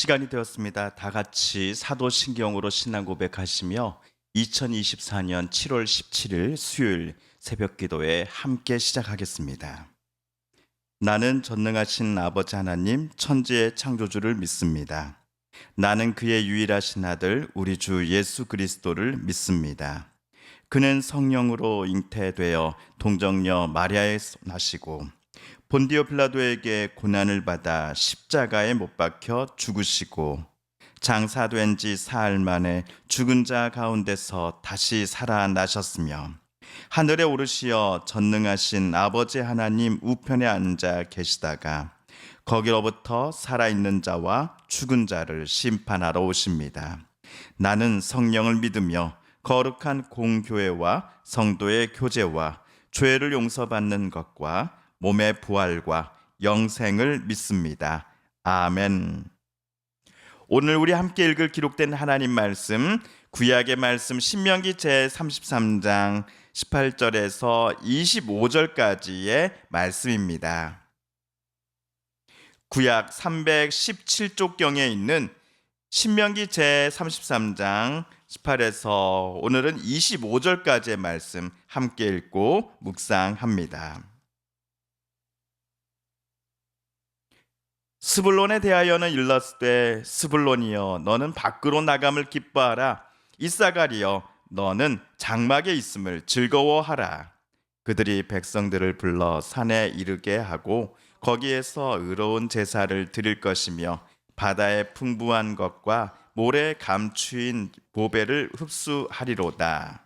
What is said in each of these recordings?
시간이 되었습니다. 다 같이 사도신경으로 신앙 고백하시며 2024년 7월 17일 수요일 새벽 기도에 함께 시작하겠습니다. 나는 전능하신 아버지 하나님 천지의 창조주를 믿습니다. 나는 그의 유일하신 아들 우리 주 예수 그리스도를 믿습니다. 그는 성령으로 잉태되어 동정녀 마리아에 나시고 본디오 빌라도에게 고난을 받아 십자가에 못 박혀 죽으시고 장사된 지 사흘 만에 죽은 자 가운데서 다시 살아나셨으며 하늘에 오르시어 전능하신 아버지 하나님 우편에 앉아 계시다가 거기로부터 살아있는 자와 죽은 자를 심판하러 오십니다. 나는 성령을 믿으며 거룩한 공교회와 성도의 교제와 죄를 용서받는 것과 몸의 부활과 영생을 믿습니다. 아멘. 오늘 우리 함께 읽을 기록된 하나님 말씀, 구약의 말씀 신명기 제33장 18절에서 25절까지의 말씀입니다. 구약 317쪽경에 있는 신명기 제33장 18에서 오늘은 25절까지의 말씀 함께 읽고 묵상합니다. 스불론에 대하여는 일렀으되 스불론이여 너는 밖으로 나감을 기뻐하라. 이사가리여 너는 장막에 있음을 즐거워하라. 그들이 백성들을 불러 산에 이르게 하고 거기에서 의로운 제사를 드릴 것이며 바다의 풍부한 것과 모래 감추인 보배를 흡수하리로다.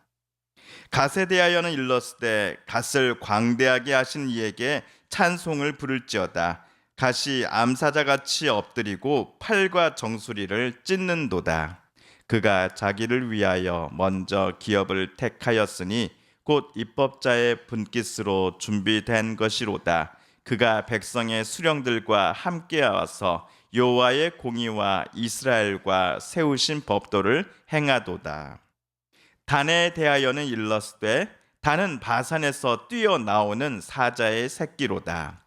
갓에 대하여는 일렀으되 갓을 광대하게 하신 이에게 찬송을 부를지어다. 갓이 암사자같이 엎드리고 팔과 정수리를 찢는도다. 그가 자기를 위하여 먼저 기업을 택하였으니 곧 입법자의 분깃으로 준비된 것이로다. 그가 백성의 수령들과 함께 와서 여호와의 공의와 이스라엘과 세우신 법도를 행하도다. 단에 대하여는 일렀으되 단은 바산에서 뛰어나오는 사자의 새끼로다.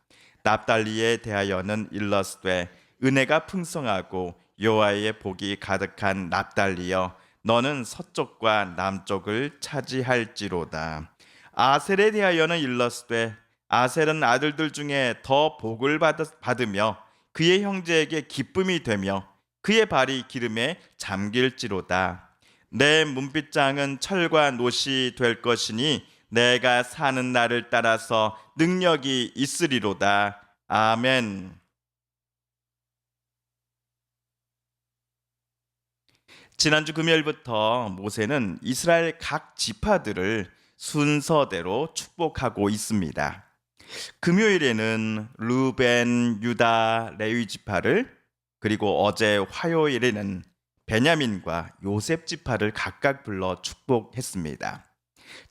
납달리에 대하여는 일렀으되 은혜가 풍성하고 여호와의 복이 가득한 납달리여 너는 서쪽과 남쪽을 차지할지로다. 아셀에 대하여는 일렀으되 아셀은 아들들 중에 더 복을 받으며 그의 형제에게 기쁨이 되며 그의 발이 기름에 잠길지로다. 내 문빗장은 철과 노시 될 것이니 내가 사는 날을 따라서 능력이 있으리로다. 아멘. 지난주 금요일부터 모세는 이스라엘 각 지파들을 순서대로 축복하고 있습니다. 금요일에는 르벤, 유다, 레위 지파를, 그리고 어제 화요일에는 베냐민과 요셉 지파를 각각 불러 축복했습니다.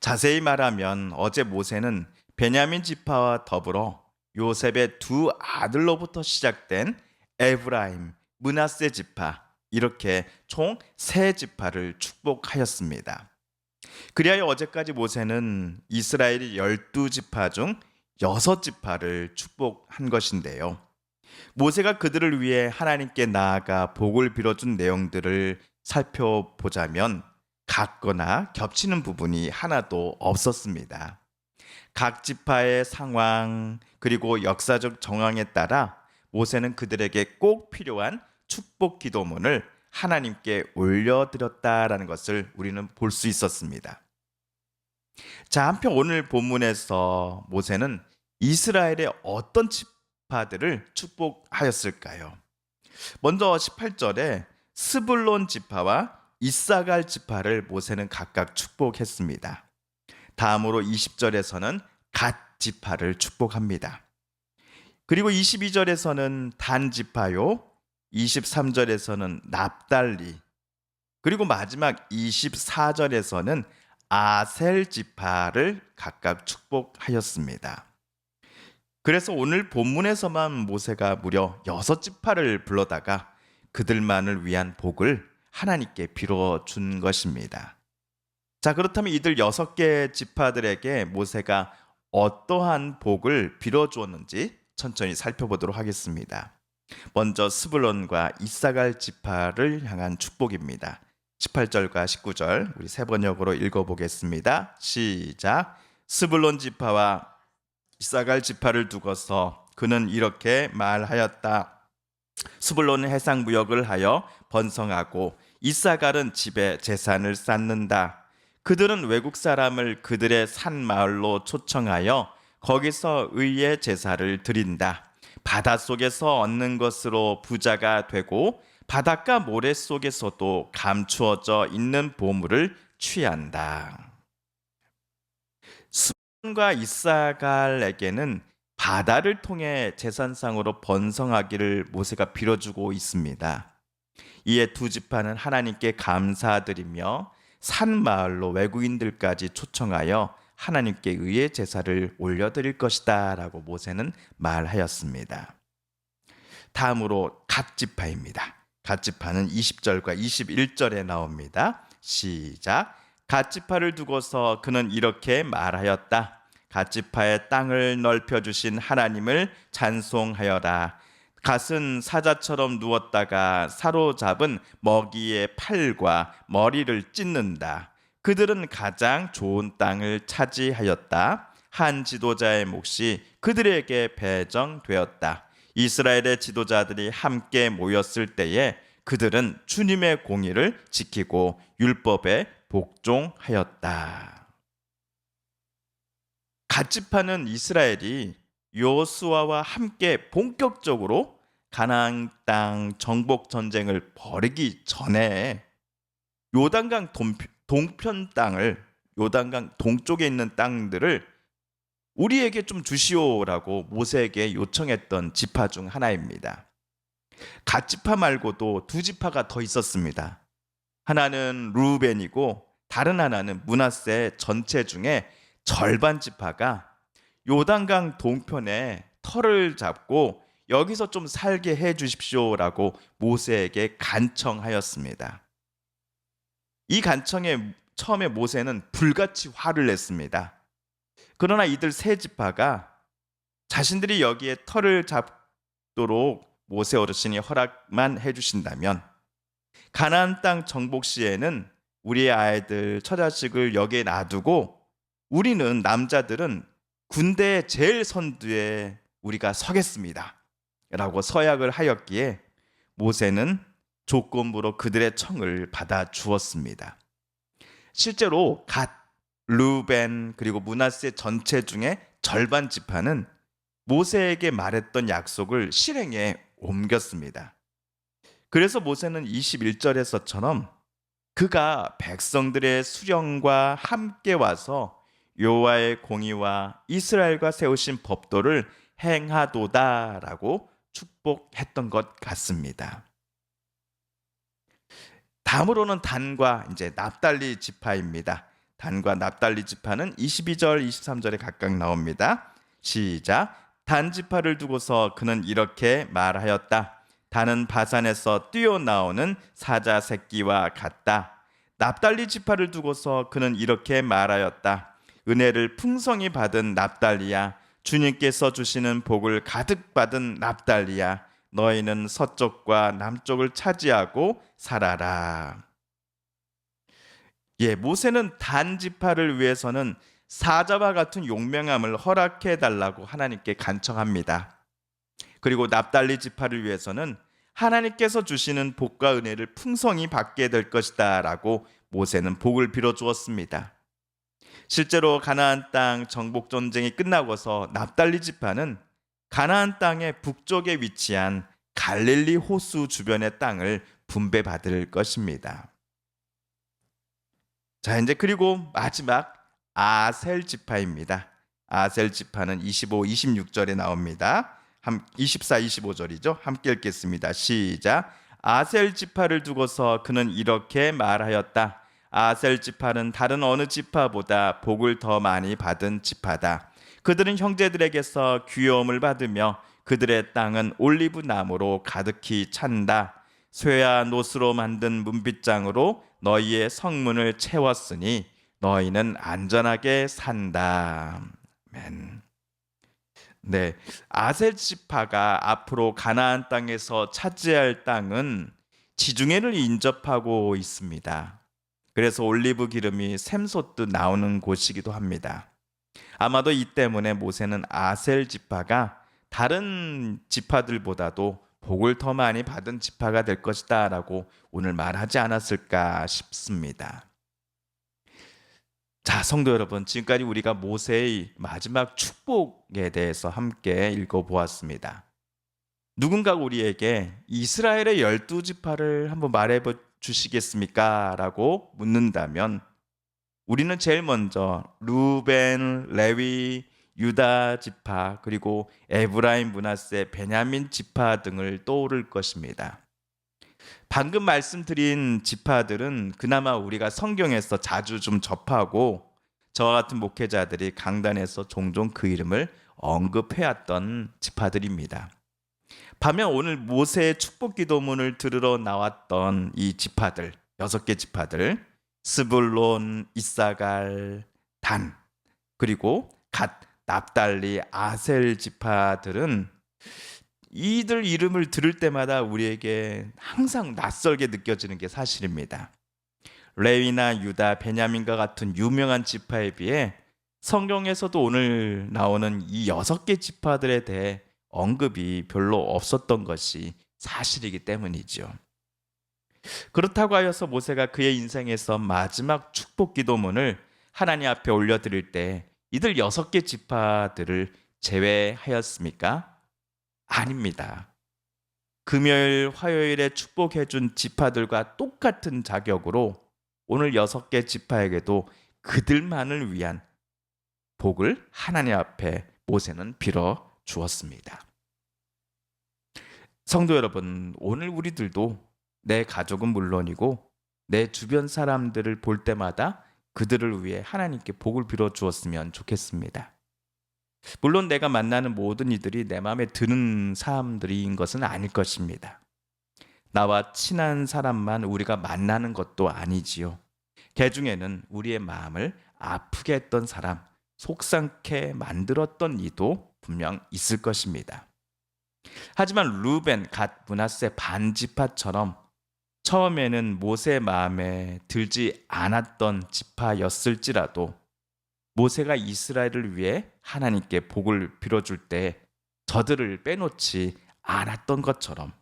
자세히 말하면 어제 모세는 베냐민 지파와 더불어 요셉의 두 아들로부터 시작된 에브라임, 므낫세 지파, 이렇게 총 세 지파를 축복하였습니다. 그리하여 어제까지 모세는 이스라엘의 12지파 중 6지파를 축복한 것인데요. 모세가 그들을 위해 하나님께 나아가 복을 빌어준 내용들을 살펴보자면 같거나 겹치는 부분이 하나도 없었습니다. 각 지파의 상황 그리고 역사적 정황에 따라 모세는 그들에게 꼭 필요한 축복 기도문을 하나님께 올려드렸다라는 것을 우리는 볼 수 있었습니다. 자, 한편 오늘 본문에서 모세는 이스라엘의 어떤 지파들을 축복하였을까요? 먼저 18절에 스불론 지파와 이사갈 지파를 모세는 각각 축복했습니다. 다음으로 20절에서는 갓 지파를 축복합니다. 그리고 22절에서는 단 지파요, 23절에서는 납달리, 그리고 마지막 24절에서는 아셀 지파를 각각 축복하였습니다. 그래서 오늘 본문에서만 모세가 무려 6지파를 불러다가 그들만을 위한 복을 하나님께 빌어준 것입니다. 자, 그렇다면 이들 6개 지파들에게 모세가 어떠한 복을 빌어주었는지 천천히 살펴보도록 하겠습니다. 먼저 스불론과 이사갈 지파를 향한 축복입니다. 18절과 19절 우리 세 번역으로 읽어보겠습니다. 시작. 스불론 지파와 이사갈 지파를 두고서 그는 이렇게 말하였다. 스불론은 해상 무역을 하여 번성하고 이사갈은 집에 재산을 쌓는다. 그들은 외국 사람을 그들의 산 마을로 초청하여 거기서 의의 제사를 드린다. 바닷속에서 얻는 것으로 부자가 되고 바닷가 모래 속에서도 감추어져 있는 보물을 취한다. 스불론과 이사갈에게는 바다를 통해 재산상으로 번성하기를 모세가 빌어주고 있습니다. 이에 두 지파는 하나님께 감사드리며 산 마을로 외국인들까지 초청하여 하나님께 의의 제사를 올려드릴 것이다 라고 모세는 말하였습니다. 다음으로 갓 지파입니다. 갓 지파는 20절과 21절에 나옵니다. 시작. 갓 지파를 두고서 그는 이렇게 말하였다. 갓 지파의 땅을 넓혀주신 하나님을 찬송하여라. 갓은 사자처럼 누웠다가 사로잡은 먹이의 팔과 머리를 찢는다. 그들은 가장 좋은 땅을 차지하였다. 한 지도자의 몫이 그들에게 배정되었다. 이스라엘의 지도자들이 함께 모였을 때에 그들은 주님의 공의를 지키고 율법에 복종하였다. 갓 지파는 이스라엘이 여호수아와 함께 본격적으로 가나안 땅 정복 전쟁을 벌이기 전에 요단강 동편 땅을, 요단강 동쪽에 있는 땅들을 우리에게 좀 주시오라고 모세에게 요청했던 지파 중 하나입니다. 갓 지파 말고도 두 지파가 더 있었습니다. 하나는 루벤이고 다른 하나는 므낫세 전체 중에 절반 지파가 요단강 동편에 터를 잡고 여기서 좀 살게 해 주십시오라고 모세에게 간청하였습니다. 이 간청에 처음에 모세는 불같이 화를 냈습니다. 그러나 이들 세 지파가 자신들이 여기에 터를 잡도록 모세 어르신이 허락만 해주신다면 가나안 땅 정복 시에는 우리의 아이들 처자식을 여기에 놔두고 우리는 남자들은 군대의 제일 선두에 우리가 서겠습니다 라고 서약을 하였기에 모세는 조건부로 그들의 청을 받아 주었습니다. 실제로 갓, 루벤 그리고 므낫세 전체 중에 절반 지파는 모세에게 말했던 약속을 실행에 옮겼습니다. 그래서 모세는 21절에서처럼 그가 백성들의 수령과 함께 와서 여호와의 공의와 이스라엘과 세우신 법도를 행하도다라고 축복했던 것 같습니다. 다음으로는 단과 이제 납달리 지파입니다. 단과 납달리 지파는 22절, 23절에 각각 나옵니다. 시작. 단 지파를 두고서 그는 이렇게 말하였다. 단은 바산에서 뛰어나오는 사자 새끼와 같다. 납달리 지파를 두고서 그는 이렇게 말하였다. 은혜를 풍성히 받은 납달리야, 주님께서 주시는 복을 가득 받은 납달리야, 너희는 서쪽과 남쪽을 차지하고 살아라. 모세는 단 지파를 위해서는 사자와 같은 용맹함을 허락해 달라고 하나님께 간청합니다. 그리고 납달리 지파를 위해서는 하나님께서 주시는 복과 은혜를 풍성히 받게 될 것이다 라고 모세는 복을 빌어 주었습니다. 실제로 가나안 땅 정복 전쟁이 끝나고서 납달리 지파는 가나안 땅의 북쪽에 위치한 갈릴리 호수 주변의 땅을 분배받을 것입니다. 자, 이제 그리고 마지막 아셀 지파입니다. 아셀 지파는 25, 26절에 나옵니다. 24, 25절이죠. 함께 읽겠습니다. 시작. 아셀 지파를 두고서 그는 이렇게 말하였다. 아셀 지파는 다른 어느 지파보다 복을 더 많이 받은 지파다. 그들은 형제들에게서 귀여움을 받으며 그들의 땅은 올리브 나무로 가득히 찬다. 쇠와 노스로 만든 문빗장으로 너희의 성문을 채웠으니 너희는 안전하게 산다. 아멘. 네, 아셀 지파가 앞으로 가나안 땅에서 차지할 땅은 지중해를 인접하고 있습니다. 그래서 올리브 기름이 샘솟듯 나오는 곳이기도 합니다. 아마도 이 때문에 모세는 아셀 지파가 다른 지파들보다도 복을 더 많이 받은 지파가 될 것이다라고 오늘 말하지 않았을까 싶습니다. 자, 성도 여러분, 지금까지 우리가 모세의 마지막 축복에 대해서 함께 읽어보았습니다. 누군가 우리에게 이스라엘의 12지파를 한번 말해 주시겠습니까? 라고 묻는다면 우리는 제일 먼저 루벤, 레위, 유다 지파, 그리고 에브라임, 므낫세, 베냐민 지파 등을 떠오를 것입니다. 방금 말씀드린 지파들은 그나마 우리가 성경에서 자주 좀 접하고 저와 같은 목회자들이 강단에서 종종 그 이름을 언급해왔던 지파들입니다. 반면 오늘 모세의 축복 기도문을 들으러 나왔던 이 지파들, 6개 지파들, 스불론, 이사갈, 단, 그리고 갓, 납달리, 아셀 지파들은 이들 이름을 들을 때마다 우리에게 항상 낯설게 느껴지는 게 사실입니다. 레위나 유다, 베냐민과 같은 유명한 지파에 비해 성경에서도 오늘 나오는 이 6개 지파들에 대해 언급이 별로 없었던 것이 사실이기 때문이죠. 그렇다고 하여서 모세가 그의 인생에서 마지막 축복 기도문을 하나님 앞에 올려드릴 때 이들 6개 지파들을 제외하였습니까? 아닙니다. 금요일, 화요일에 축복해준 지파들과 똑같은 자격으로 오늘 6개 지파에게도 그들만을 위한 복을 하나님 앞에 모세는 빌어 주었습니다. 성도 여러분, 오늘 우리들도 내 가족은 물론이고 내 주변 사람들을 볼 때마다 그들을 위해 하나님께 복을 빌어 주었으면 좋겠습니다. 물론 내가 만나는 모든 이들이 내 마음에 드는 사람들인 것은 아닐 것입니다. 나와 친한 사람만 우리가 만나는 것도 아니지요. 그 중에는 우리의 마음을 아프게 했던 사람, 속상케 만들었던 이도 분명 있을 것입니다. 하지만 루벤, 갓, 므낫세 반지파처럼 처음에는 모세 마음에 들지 않았던 지파였을지라도 모세가 이스라엘을 위해 하나님께 복을 빌어줄 때 저들을 빼놓지 않았던 것처럼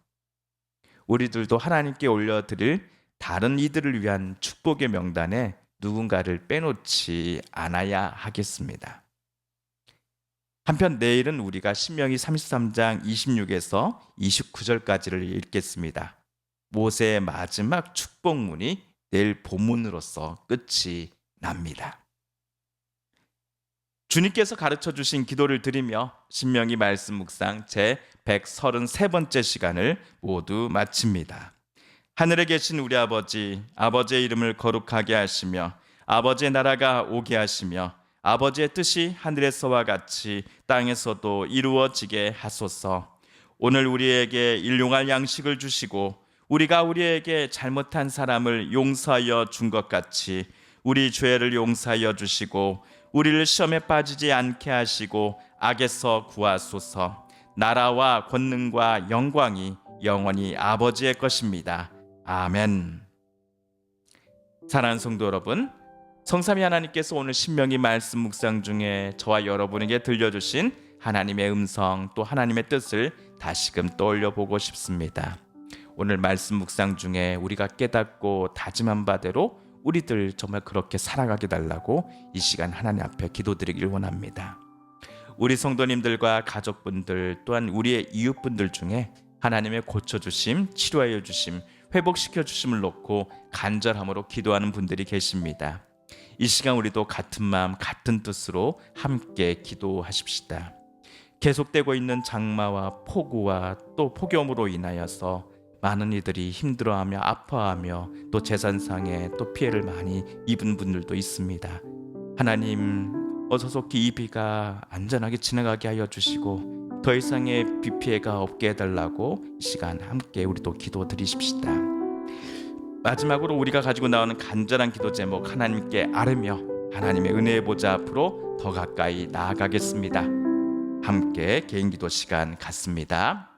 우리들도 하나님께 올려드릴 다른 이들을 위한 축복의 명단에 누군가를 빼놓지 않아야 하겠습니다. 한편 내일은 우리가 신명기 33장 26에서 29절까지를 읽겠습니다. 모세의 마지막 축복문이 내일 본문으로서 끝이 납니다. 주님께서 가르쳐 주신 기도를 드리며 신명기 말씀 묵상 제 133번째 시간을 모두 마칩니다. 하늘에 계신 우리 아버지, 아버지의 이름을 거룩하게 하시며 아버지의 나라가 오게 하시며 아버지의 뜻이 하늘에서와 같이 땅에서도 이루어지게 하소서. 오늘 우리에게 일용할 양식을 주시고 우리가 우리에게 잘못한 사람을 용서하여 준 것 같이 우리 죄를 용서하여 주시고 우리를 시험에 빠지지 않게 하시고 악에서 구하소서. 나라와 권능과 영광이 영원히 아버지의 것입니다. 아멘. 사랑하는 성도 여러분, 성삼위 하나님께서 오늘 신명기 말씀 묵상 중에 저와 여러분에게 들려주신 하나님의 음성 또 하나님의 뜻을 다시금 떠올려 보고 싶습니다. 오늘 말씀 묵상 중에 우리가 깨닫고 다짐한 바대로 우리들 정말 그렇게 살아가게 달라고 이 시간 하나님 앞에 기도드리길 원합니다. 우리 성도님들과 가족분들 또한 우리의 이웃분들 중에 하나님의 고쳐주심, 치료하여 주심, 회복시켜 주심을 놓고 간절함으로 기도하는 분들이 계십니다. 이 시간 우리도 같은 마음 같은 뜻으로 함께 기도하십시다. 계속되고 있는 장마와 폭우와 또 폭염으로 인하여서 많은 이들이 힘들어하며 아파하며 또 재산상에 또 피해를 많이 입은 분들도 있습니다. 하나님 어서속히 이 비가 안전하게 지나가게 하여 주시고 더 이상의 비 피해가 없게 해달라고 이 시간 함께 우리도 기도드리십시다. 마지막으로 우리가 가지고 나오는 간절한 기도 제목 하나님께 아뢰며 하나님의 은혜의 보좌 앞으로 더 가까이 나아가겠습니다. 함께 개인기도 시간 갖습니다.